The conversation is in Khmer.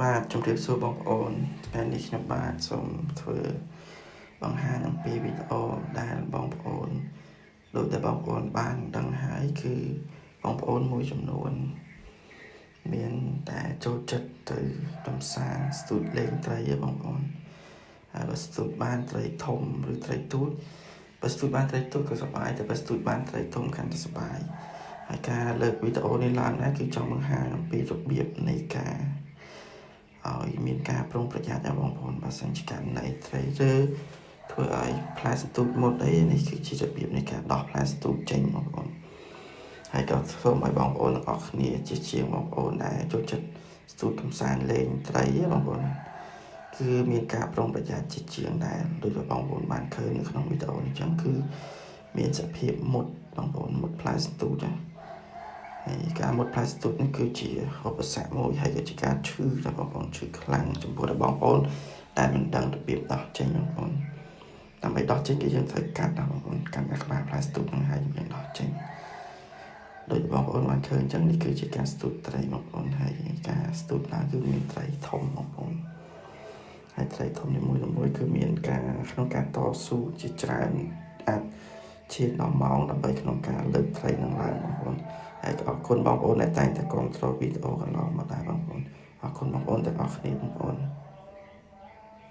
បាទជំរាបសួរបងប្អូនថ្ងៃនេះខ្ញុំបាទសូមធ្វើបង្ហាញអំពីវីដេអូដែលបងប្អូនដូចដែលបងប្អូនបានដឹងហើយគឺបងប្អូនមួយចំនួនមានតែចូលចិត្តទៅកំសាន្តស្ទូចលេងត្រីឯបងប្អូនហើយបើស្ទូចបានត្រីធំឬត្រីទូចបើស្ទូចបានត្រីទូចក៏សប្បាយតែបើស្ទូចបានត្រីធំកាន់តែសប្បាយហើយការលើកវីដេអូនេះឡើងដែរគឺចង់បង្ហាញអំពីរបៀបនៃការឲ្យមានការប្រុងប្រយ័ត្នដល់បងប្អូនបើសិនជាករណីត្រីឬធ្វើឲ្យផ្លែស្ទូចមុតអីនេះគឺជារបៀបនៃការដោះផ្លែស្ទូចចេញបងប្អូនហើយក៏សូមឲ្យបងប្អូនទាំងអស់គ្នាជាជាងបងប្អូនដែលចូលចិត្តស្ទូចកំសាន្តលេងត្រីបងប្អូនគឺមានការប្រុងប្រយ័ត្នជាជាងដែរដូចបងប្អូនបានឃើញនៅក្នុងវីដេអូនេះចឹងគឺមានសភាពមុតបងប្អូនមុតផ្លែស្ទូចហើយការមុតផ្លែស្ទូចនេះគឺជាឧបសគ្គមួយហើយក៏ជាការឈឺដល់បងប្អូនឈឺខ្លាំងចំពោះដល់បងប្អូនដែលមិនដឹងរបៀបដោះចេញបងប្អូនដើម្បីដោះចេញគឺយើងត្រូវកាត់បងប្អូនកាត់នៅក្បាលផ្លែស្ទូចហ្នឹងហើយយើងដោះចេញដោយបងប្អូនបានឃើញចឹងនេះគឺជាការស្ទូចត្រីបងប្អូនហើយការស្ទូចឡើងគឺមានត្រីធំបងប្អូនហើយត្រីធំនីមួយៗគឺមានការក្នុងការតស៊ូជាច្រើនអាចឈានដល់ម៉ោងដើម្បីក្នុងការលើកត្រីនឹងឡើងបងប្អូនហើយក៏អរគុណបងប្អូនដែលតែងតែគាំទ្រវីដេអូកន្លងមកដែរបងប្អូនអរគុណបងប្អូនទាំងអស់គ្នាបងប្អូន